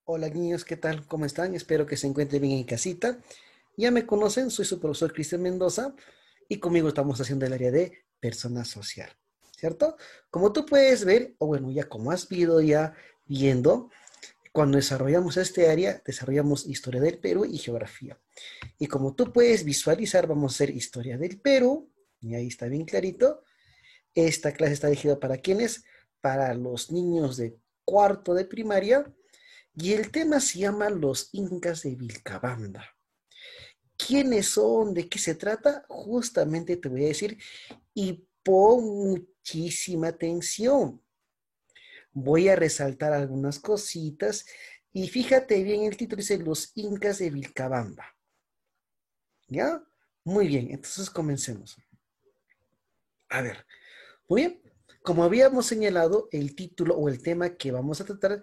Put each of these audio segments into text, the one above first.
Hola niños, ¿qué tal? ¿Cómo están? Espero que se encuentren bien en casita. Ya me conocen, soy su profesor Cristian Mendoza y conmigo estamos haciendo el área de persona social, ¿cierto? Como tú puedes ver, o bueno, ya como has viendo, cuando desarrollamos este área, desarrollamos historia del Perú y geografía. Y como tú puedes visualizar, vamos a hacer historia del Perú, y ahí está bien clarito. Esta clase está dirigida para quienes, para los niños de cuarto de primaria y el tema se llama Los Incas de Vilcabamba. ¿Quiénes son? ¿De qué se trata? Justamente te voy a decir y pon muchísima atención. Voy a resaltar algunas cositas y fíjate bien, el título dice Los Incas de Vilcabamba. ¿Ya? Muy bien, entonces comencemos. A ver, muy bien. Como habíamos señalado, el título o el tema que vamos a tratar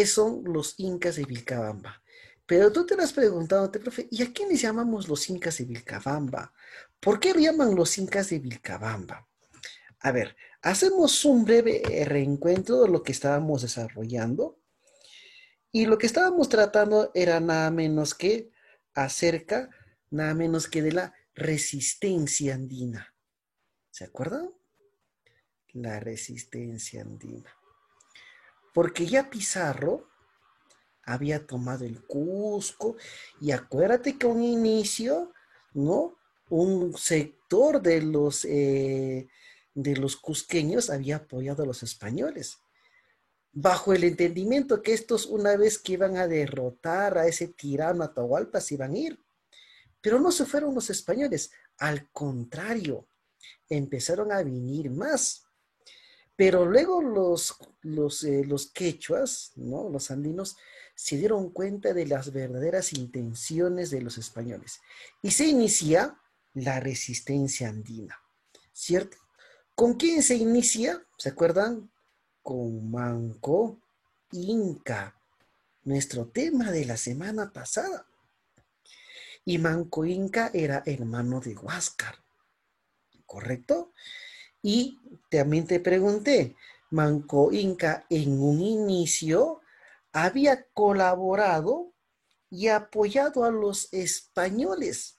son los Incas de Vilcabamba. Pero tú te lo has preguntado, profe, ¿y a quiénes llamamos los Incas de Vilcabamba? ¿Por qué lo llaman los Incas de Vilcabamba? A ver, hacemos un breve reencuentro de lo que estábamos desarrollando. Y lo que estábamos tratando era nada menos que acerca, nada menos que de la resistencia andina. ¿Se acuerdan? La resistencia andina. Porque ya Pizarro había tomado el Cusco y acuérdate que a un inicio, ¿no? Un sector de los cusqueños había apoyado a los españoles, bajo el entendimiento que estos una vez que iban a derrotar a ese tirano Atahualpa se iban a ir. Pero no se fueron los españoles, al contrario, empezaron a venir más. Pero luego los quechuas, ¿no? Los andinos, se dieron cuenta de las verdaderas intenciones de los españoles. Y se inicia la resistencia andina, ¿cierto? ¿Con quién se inicia? ¿Se acuerdan? Con Manco Inca, nuestro tema de la semana pasada. Y Manco Inca era hermano de Huáscar, ¿correcto? Y también te pregunté, Manco Inca en un inicio había colaborado y apoyado a los españoles,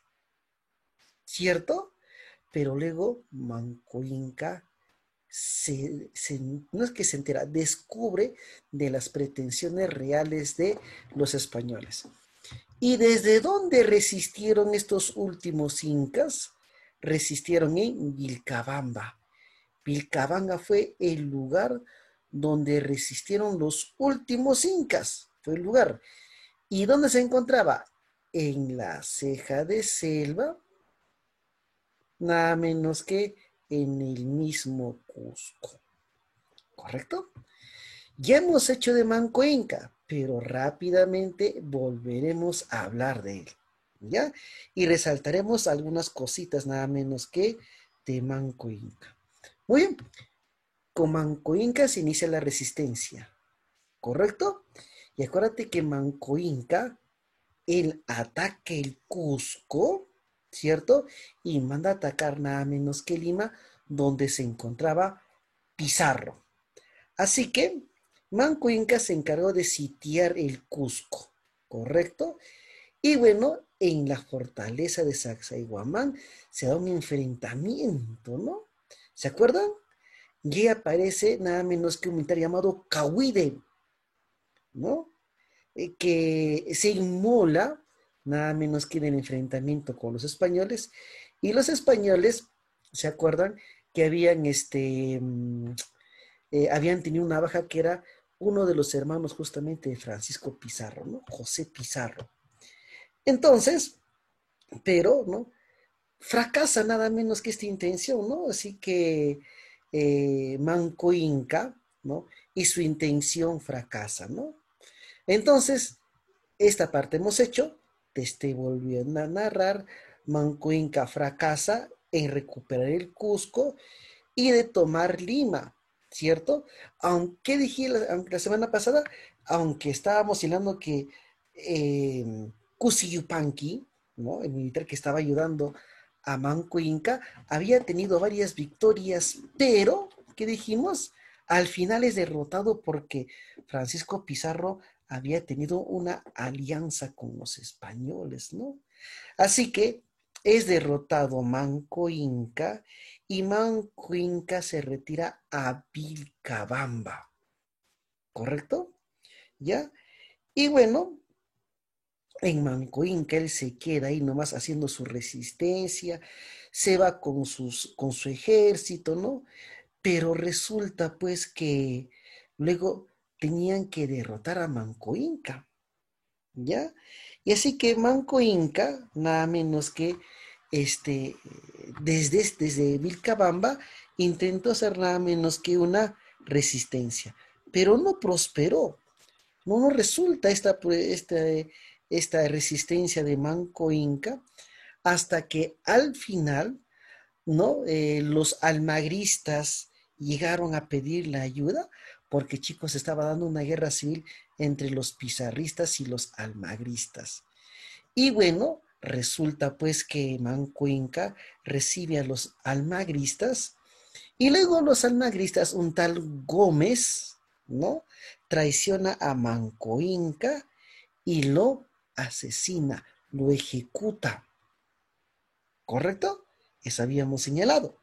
¿cierto? Pero luego Manco Inca no es que se entera, descubre de las pretensiones reales de los españoles. ¿Y desde dónde resistieron estos últimos incas? Resistieron en Vilcabamba. Vilcabamba fue el lugar donde resistieron los últimos incas. Fue el lugar. ¿Y dónde se encontraba? En la ceja de selva, nada menos que en el mismo Cusco. ¿Correcto? Ya hemos hecho de Manco Inca, pero rápidamente volveremos a hablar de él. ¿Ya? Y resaltaremos algunas cositas nada menos que de Manco Inca. Muy bien, con Manco Inca se inicia la resistencia, ¿correcto? Y acuérdate que Manco Inca, él ataca el Cusco, ¿cierto? Y manda a atacar nada menos que Lima, donde se encontraba Pizarro. Así que Manco Inca se encargó de sitiar el Cusco, ¿correcto? Y bueno, en la fortaleza de Sacsayhuamán se da un enfrentamiento, ¿no? ¿Se acuerdan? Y aparece nada menos que un militar llamado Cahuide, ¿no? Que se inmola nada menos que en el enfrentamiento con los españoles. Y los españoles, ¿se acuerdan? Que habían tenido una baja que era uno de los hermanos justamente de Francisco Pizarro, ¿no? José Pizarro. Entonces, pero, ¿no? Fracasa nada menos que esta intención, ¿no? Así que Manco Inca, ¿no? Y su intención fracasa, ¿no? Entonces, esta parte hemos hecho, te estoy volviendo a narrar, Manco Inca fracasa en recuperar el Cusco y de tomar Lima, ¿cierto? Aunque dije la semana pasada, aunque estábamos hablando que Cusi Yupanqui, ¿no? El militar que estaba ayudando a Manco Inca, había tenido varias victorias, pero, ¿qué dijimos? Al final es derrotado porque Francisco Pizarro había tenido una alianza con los españoles, ¿no? Así que es derrotado Manco Inca y Manco Inca se retira a Vilcabamba, ¿correcto? ¿Ya? Y bueno, en Manco Inca él se queda ahí nomás haciendo su resistencia, se va con su ejército, ¿no? Pero resulta pues que luego tenían que derrotar a Manco Inca, ¿ya? Y así que Manco Inca, nada menos que este, desde Vilcabamba, intentó hacer nada menos que una resistencia, pero no prosperó. No resulta esta resistencia de Manco Inca hasta que al final, ¿no? Los almagristas llegaron a pedir la ayuda porque, chicos, estaba dando una guerra civil entre los pizarristas y los almagristas. Y bueno, resulta pues que Manco Inca recibe a los almagristas y luego los almagristas, un tal Gómez, ¿no? Traiciona a Manco Inca y lo asesina, lo ejecuta, ¿correcto? Eso habíamos señalado,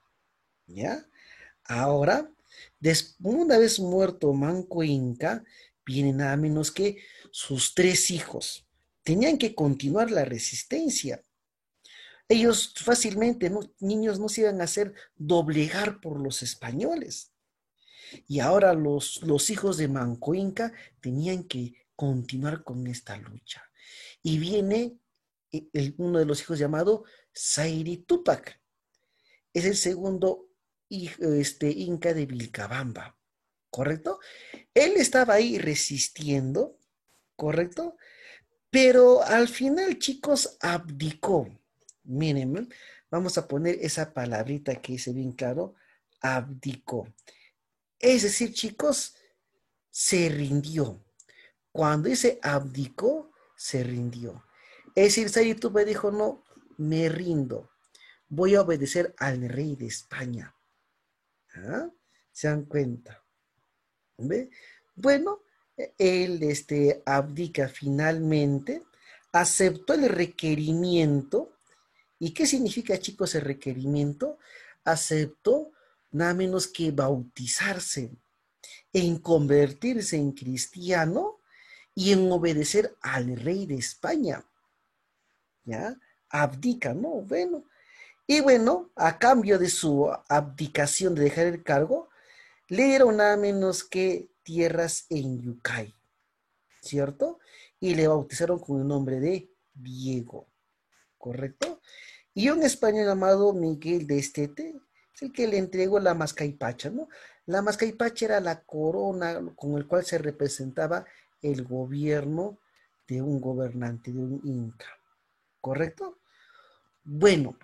¿ya? Ahora, una vez muerto Manco Inca, viene nada menos que sus tres hijos. Tenían que continuar la resistencia. Ellos fácilmente, ¿no? Niños, no se iban a hacer doblegar por los españoles. Y ahora los hijos de Manco Inca tenían que continuar con esta lucha. Y viene uno de los hijos llamado Zairi Tupac. Es el segundo hijo, Inca de Vilcabamba, ¿correcto? Él estaba ahí resistiendo, ¿correcto? Pero al final, chicos, abdicó. Miren, vamos a poner esa palabrita que dice bien claro, abdicó. Es decir, chicos, se rindió. Cuando dice abdicó, se rindió. Es decir, Sayituba me dijo, no, me rindo. Voy a obedecer al rey de España. ¿Ah? ¿Se dan cuenta? ¿Ve? Bueno, él abdica finalmente, aceptó el requerimiento. ¿Y qué significa, chicos, el requerimiento? Aceptó nada menos que bautizarse, en convertirse en cristiano y en obedecer al rey de España. ¿Ya? Abdica, ¿no? Bueno. Y bueno, a cambio de su abdicación de dejar el cargo, le dieron nada menos que tierras en Yucay, ¿cierto? Y le bautizaron con el nombre de Diego, ¿correcto? Y un español llamado Miguel de Estete es el que le entregó la mascaipacha, ¿no? La mascaipacha era la corona con el cual se representaba el gobierno de un gobernante, de un inca, ¿correcto? Bueno,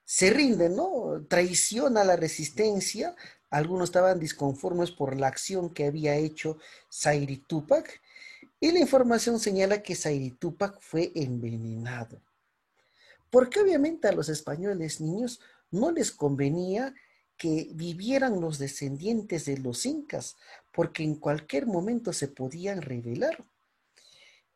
se rinde, ¿no? Traiciona la resistencia. Algunos estaban disconformes por la acción que había hecho Zairi Tupac y la información señala que Zairi Tupac fue envenenado. Porque obviamente a los españoles niños no les convenía que vivieran los descendientes de los incas, porque en cualquier momento se podían rebelar.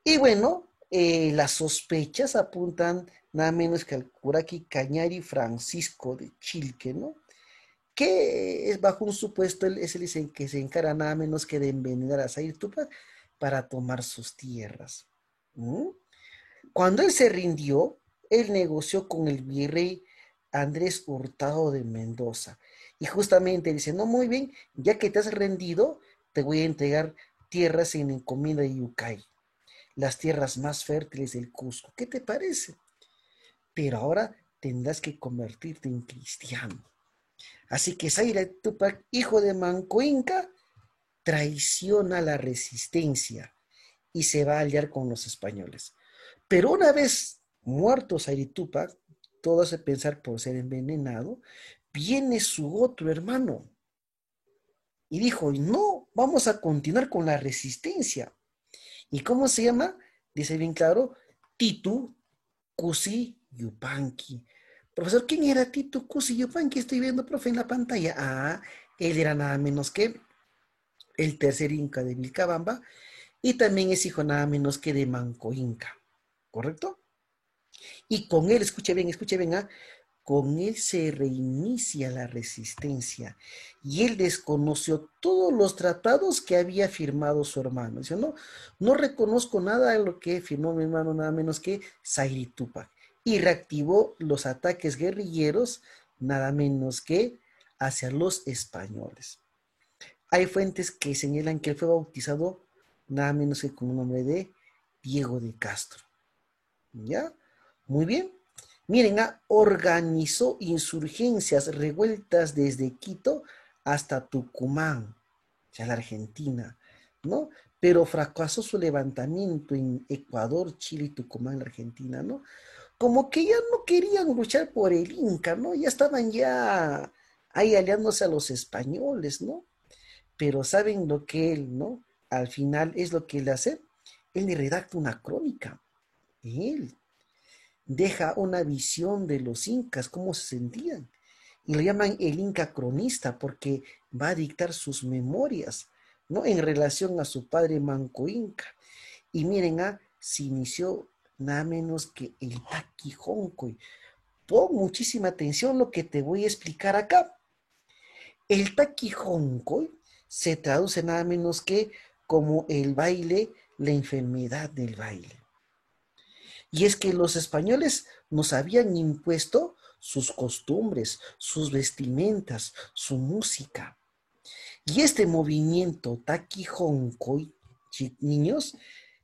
Y bueno, las sospechas apuntan nada menos que al curaqui Cañari Francisco de Chilque, ¿no? Que es bajo un supuesto, es el que se encara nada menos que de envenenar a Zair Tupac para tomar sus tierras. ¿Mm? Cuando él se rindió, él negoció con el virrey Andrés Hurtado de Mendoza. Y justamente dice, no, muy bien, ya que te has rendido, te voy a entregar tierras en encomienda de Yucay, las tierras más fértiles del Cusco. ¿Qué te parece? Pero ahora tendrás que convertirte en cristiano. Así que Zaire Tupac, hijo de Manco Inca, traiciona la resistencia y se va a aliar con los españoles. Pero una vez muerto Zaire Tupac, todo hace pensar por ser envenenado, viene su otro hermano y dijo, no, vamos a continuar con la resistencia. ¿Y cómo se llama? Dice bien claro, Titu Cusi Yupanqui. Profesor, ¿quién era Titu Cusi Yupanqui? Estoy viendo, profe, en la pantalla. Ah, él era nada menos que el tercer inca de Vilcabamba y también es hijo nada menos que de Manco Inca, ¿correcto? Y con él, escuche bien, ¿ah? Con él se reinicia la resistencia y él desconoció todos los tratados que había firmado su hermano. Dice, no, no reconozco nada de lo que firmó mi hermano, nada menos que Sayri Tupac. Y reactivó los ataques guerrilleros, nada menos que hacia los españoles. Hay fuentes que señalan que él fue bautizado nada menos que con el nombre de Diego de Castro. ¿Ya? Muy bien. Miren, organizó insurgencias revueltas desde Quito hasta Tucumán, o sea, la Argentina, ¿no? Pero fracasó su levantamiento en Ecuador, Chile y Tucumán, la Argentina, ¿no? Como que ya no querían luchar por el Inca, ¿no? Ya estaban ya ahí aliándose a los españoles, ¿no? Pero ¿saben lo que él, ¿no? Al final es lo que él hace. Él le redacta una crónica. Él deja una visión de los incas, cómo se sentían. Y lo llaman el Inca cronista porque va a dictar sus memorias, ¿no? En relación a su padre Manco Inca. Y miren, se inició nada menos que el Taquijoncoy. Pon muchísima atención lo que te voy a explicar acá. El Taquijoncoy se traduce nada menos que como el baile, la enfermedad del baile. Y es que los españoles nos habían impuesto sus costumbres, sus vestimentas, su música. Y este movimiento Taquijoncoy, niños,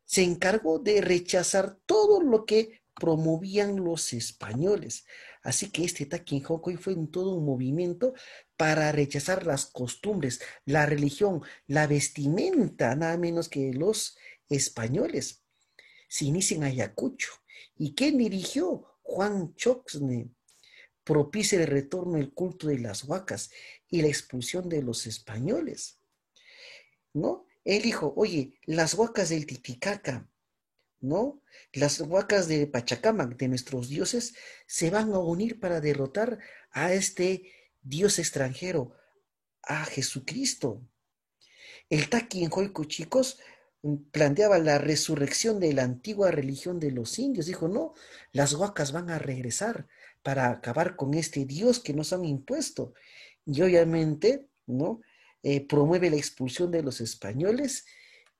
se encargó de rechazar todo lo que promovían los españoles. Así que este Taquijoncoy fue en todo un movimiento para rechazar las costumbres, la religión, la vestimenta, nada menos que los españoles. Se inicia en Ayacucho. ¿Y quién dirigió? Juan Choxne. Propicia el retorno del culto de las huacas y la expulsión de los españoles, ¿no? Él dijo, oye, las huacas del Titicaca, ¿no? Las huacas de Pachacamac, de nuestros dioses, se van a unir para derrotar a este dios extranjero, a Jesucristo. El Taquinjoico, chicos, planteaba la resurrección de la antigua religión de los indios. Dijo, no, las huacas van a regresar para acabar con este Dios que nos han impuesto. Y obviamente, ¿no? Promueve la expulsión de los españoles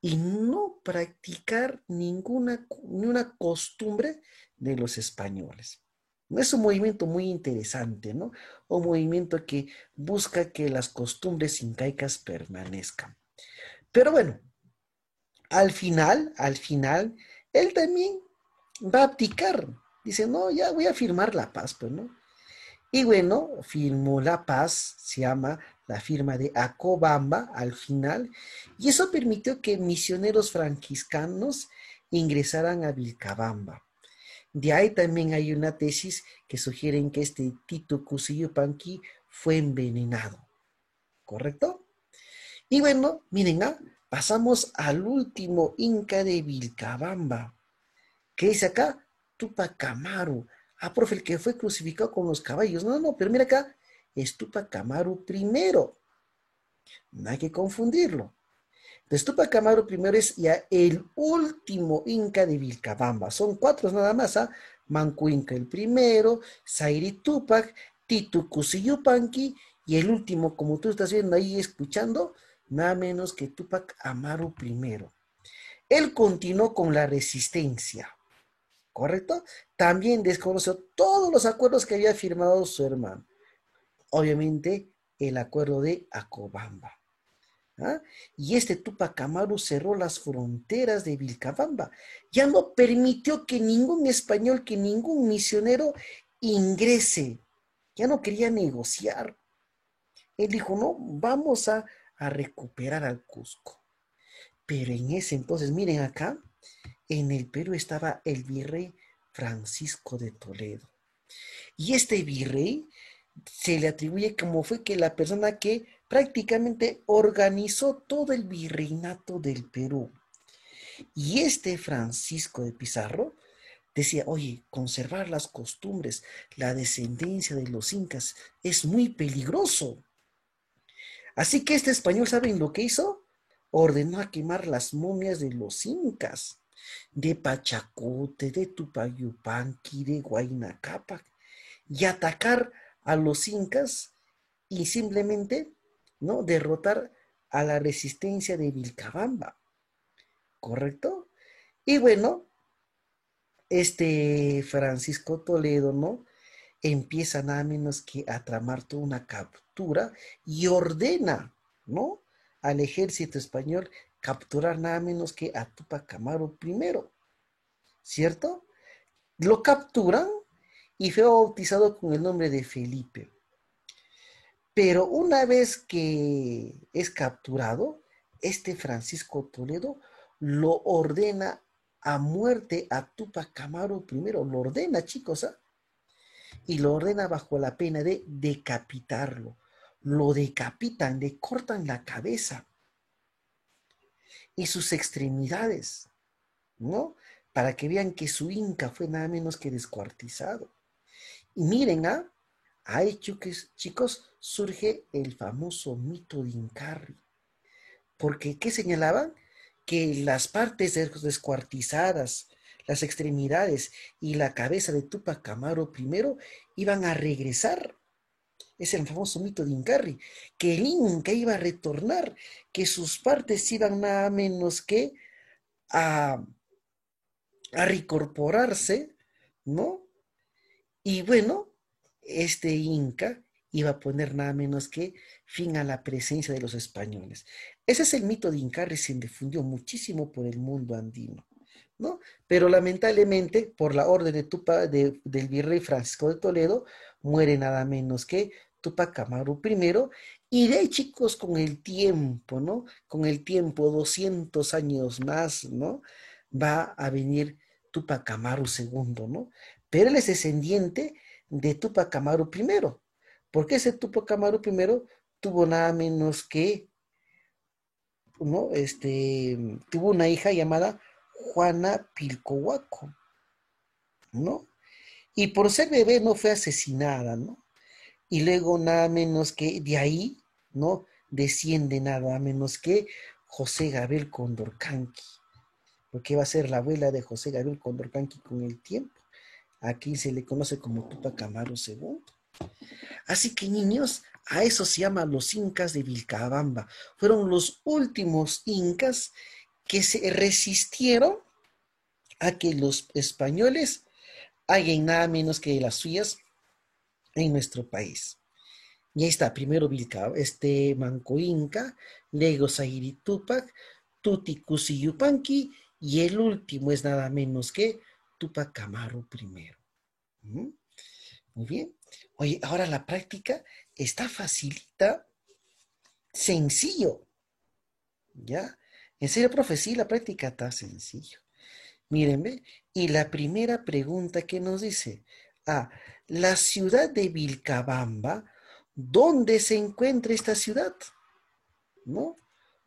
y no practicar ni una costumbre de los españoles. Es un movimiento muy interesante, ¿no? Un movimiento que busca que las costumbres incaicas permanezcan. Pero bueno, al final, él también va a abdicar. Dice, no, ya voy a firmar la paz, pues, ¿no? Y bueno, firmó la paz, se llama la firma de Acobamba al final, y eso permitió que misioneros franciscanos ingresaran a Vilcabamba. De ahí también hay una tesis que sugieren que este Tito Cusiyupanqui fue envenenado, ¿correcto? Y bueno, miren, pasamos al último Inca de Vilcabamba. ¿Qué dice acá? Tupac Amaru. Profe, el que fue crucificado con los caballos. No, no, pero mira acá, es Tupac Amaru primero. No hay que confundirlo. Entonces, Tupac Amaru primero es ya el último Inca de Vilcabamba. Son cuatro nada más, Manco Inca el primero, Zairi Tupac, Titu Cusiyupanqui y el último, como tú estás viendo ahí escuchando, nada menos que Tupac Amaru primero. Él continuó con la resistencia, ¿correcto? También desconoció todos los acuerdos que había firmado su hermano. Obviamente, el acuerdo de Acobamba. ¿Ah? Y este Tupac Amaru cerró las fronteras de Vilcabamba. Ya no permitió que ningún español, que ningún misionero ingrese. Ya no quería negociar. Él dijo, no, vamos a recuperar al Cusco. Pero en ese entonces, miren acá, en el Perú estaba el virrey Francisco de Toledo. Y este virrey se le atribuye como fue que la persona que prácticamente organizó todo el virreinato del Perú. Y este Francisco de Pizarro decía, oye, conservar las costumbres, la descendencia de los incas es muy peligroso. Así que este español, ¿saben lo que hizo? ordenó a quemar las momias de los incas, de Pachacote, de Tupayupanqui, de Huayna Cápac, y atacar a los incas y simplemente, ¿no?, derrotar a la resistencia de Vilcabamba, ¿correcto? Y bueno, este Francisco Toledo, ¿no?, empieza nada menos que a tramar toda una captura y ordena, ¿no?, al ejército español capturar nada menos que a Tupac Amaru primero, ¿cierto? Lo capturan y fue bautizado con el nombre de Felipe. Pero una vez que es capturado, este Francisco Toledo lo ordena a muerte a Tupac Amaru primero. Lo ordena, chicos, ¿ah? Y lo ordena bajo la pena de decapitarlo. Lo decapitan, le cortan la cabeza y sus extremidades, ¿no? Para que vean que su inca fue nada menos que descuartizado. Y miren, ¿ah? Ahí, chicos, surge el famoso mito de Incarri. Porque, ¿qué señalaban? Que las partes descuartizadas, las extremidades y la cabeza de Tupac Amaru primero iban a regresar. Es el famoso mito de Incarri, que el Inca iba a retornar, que sus partes iban nada menos que a, a reincorporarse, ¿no? Y bueno, este Inca iba a poner nada menos que fin a la presencia de los españoles. Ese es el mito de Incarri, se difundió muchísimo por el mundo andino, ¿no? Pero lamentablemente, por la orden de del virrey Francisco de Toledo, muere nada menos que Tupac Amaru primero, y de ahí, chicos, con el tiempo, ¿no? Con el tiempo, 200 años más, ¿no? Va a venir Tupac Amaru segundo, ¿no? Pero él es descendiente de Tupac Amaru primero, porque ese Tupac Amaru primero tuvo nada menos que, ¿no? Tuvo una hija llamada Juana Pilcohuaco, ¿no? Y por ser bebé no fue asesinada, ¿no? Y luego nada menos que de ahí, ¿no?, desciende nada menos que José Gabriel Condorcanqui, porque va a ser la abuela de José Gabriel Condorcanqui con el tiempo. Aquí se le conoce como Tupac Amaru II. Así que, niños, a eso se llama los incas de Vilcabamba. Fueron los últimos incas que se resistieron a que los españoles hagan nada menos que las suyas en nuestro país. Y ahí está, primero Vilca, Manco Inca, luego Zairi Tupac, Tuti Cusi Yupanqui, y el último es nada menos que Tupac Amaru primero. ¿Mm? Muy bien. Oye, ahora la práctica está facilita, sencillo, ¿ya? En serio, profe, sí, la práctica está sencillo. Miren, ¿ve? Y la primera pregunta que nos dice, la ciudad de Vilcabamba, ¿dónde se encuentra esta ciudad? ¿No?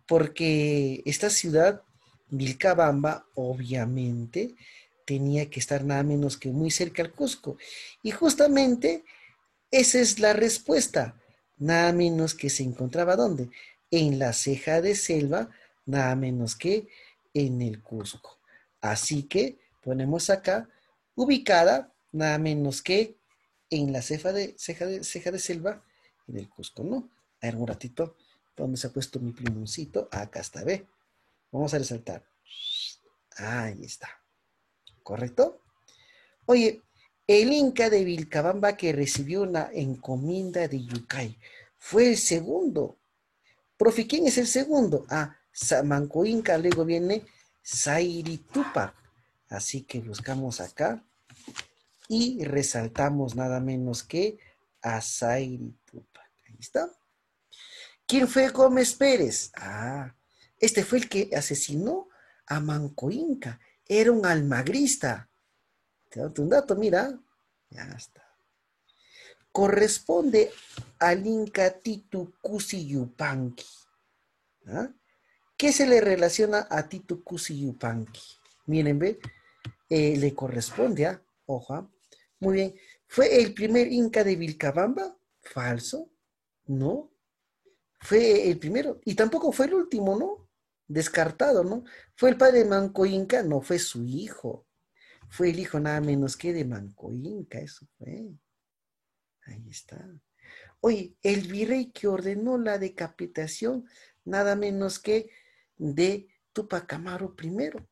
Porque esta ciudad, Vilcabamba, obviamente tenía que estar nada menos que muy cerca al Cusco. Y justamente esa es la respuesta. Nada menos que se encontraba ¿dónde? En la ceja de selva, nada menos que en el Cusco. Así que ponemos acá, ubicada, nada menos que en la ceja de selva, en el Cusco, ¿no? A ver un ratito, ¿dónde se ha puesto mi plumoncito? Acá está, ¿ve? Vamos a resaltar. Ahí está. ¿Correcto? Oye, el Inca de Vilcabamba que recibió una encomienda de Yucay fue el segundo. Profe, ¿quién es el segundo? Manco Inca, luego viene Zairi Tupac. Así que buscamos acá y resaltamos nada menos que a Zairi Tupac. Ahí está. ¿Quién fue Gómez Pérez? Este fue el que asesinó a Manco Inca. Era un almagrista. Te doy un dato, mira. Ya está. Corresponde al Inca Titu Cusi Yupanqui. ¿Ah? ¿Qué se le relaciona a Titu Cusi Yupanqui? Miren, ve, le corresponde a, ojo, muy bien. ¿Fue el primer Inca de Vilcabamba? Falso. No. Fue el primero. Y tampoco fue el último, ¿no? Descartado, ¿no? ¿Fue el padre de Manco Inca? No, fue su hijo. Fue el hijo nada menos que de Manco Inca, eso fue. Ahí está. Oye, el virrey que ordenó la decapitación, nada menos que de Tupac Amaru primero,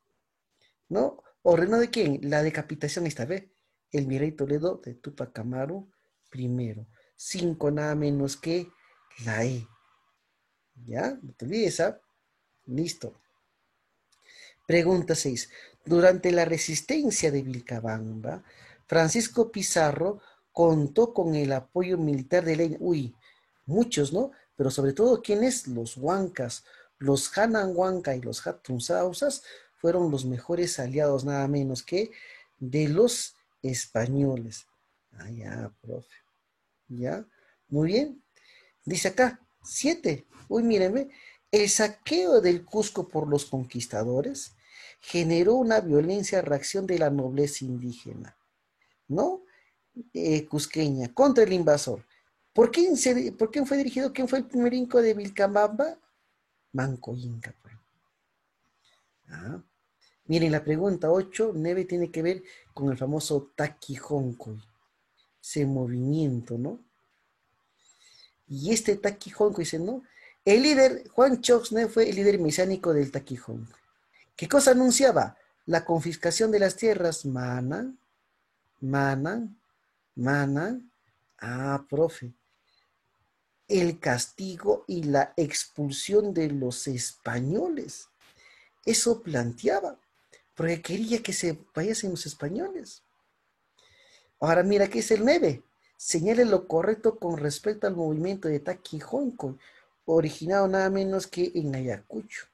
¿no? ¿Ordenó de quién? La decapitación esta vez. El virrey Toledo de Tupac Amaru primero. Cinco, nada menos que la E. ¿Ya? No te olvides, ¿ah? Listo. Pregunta 6. Durante la resistencia de Vilcabamba, Francisco Pizarro contó con el apoyo militar de Lenin. Uy, muchos, ¿no? Pero sobre todo, ¿quiénes? Los Huancas. Los Hanan Huanca y los Hatun Sausas fueron los mejores aliados, nada menos que de los españoles. Ah, ya, profe. Ya, muy bien. Dice acá, 7. Uy, mírenme, el saqueo del Cusco por los conquistadores generó una violencia reacción de la nobleza indígena, ¿no? Cusqueña, contra el invasor. ¿Por quién fue dirigido? ¿Quién fue el primer inco de Vilcabamba? Manco Inca, pues. Ah. Miren, la pregunta 8, 9 tiene que ver con el famoso Taquijoncoy, ese movimiento, ¿no? Y este Taquijonco dice, ¿no? El líder, Juan Choxne, fue el líder mesiánico del Taquijonco. ¿Qué cosa anunciaba? La confiscación de las tierras. Mana, mana, mana. Ah, profe. El castigo y la expulsión de los españoles. Eso planteaba, porque quería que se vayan los españoles. Ahora mira, ¿qué es el 9? Señale lo correcto con respecto al movimiento de Taquijonco, originado nada menos que en Ayacucho.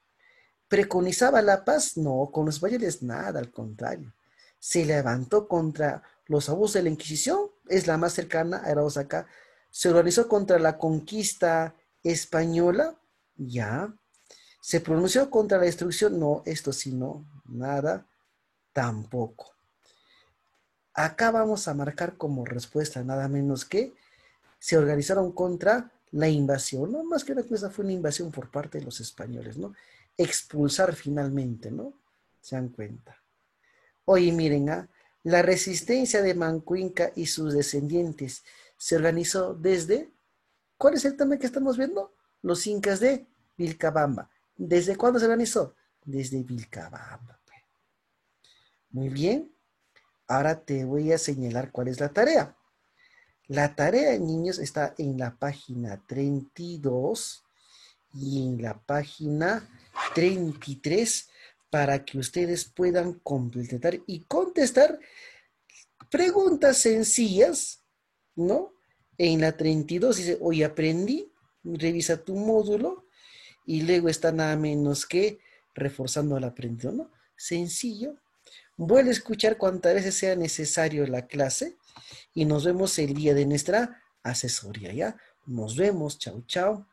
¿Preconizaba la paz? No, con los españoles nada, al contrario. Se levantó contra los abusos de la Inquisición, es la más cercana a acá. Se organizó contra la conquista española, ya. Se pronunció contra la destrucción, no, esto sí, no, nada, tampoco. Acá vamos a marcar como respuesta nada menos que se organizaron contra la invasión, ¿no? Más que una cosa fue una invasión por parte de los españoles, ¿no? Expulsar finalmente, ¿no? Se dan cuenta. Oye, miren, ¿ah? La resistencia de Manco Inca y sus descendientes se organizó desde, ¿cuál es el tema que estamos viendo? Los incas de Vilcabamba. ¿Desde cuándo se organizó? Desde Vilcabamba. Muy bien, ahora te voy a señalar cuál es la tarea. La tarea, niños, está en la página 32 y en la página 33 para que ustedes puedan completar y contestar preguntas sencillas, ¿no? En la 32 dice, hoy aprendí, revisa tu módulo y luego está nada menos que reforzando el aprendido, ¿no? Sencillo. Vuelve a escuchar cuantas veces sea necesario la clase y nos vemos el día de nuestra asesoría, ¿ya? Nos vemos, chao, chao.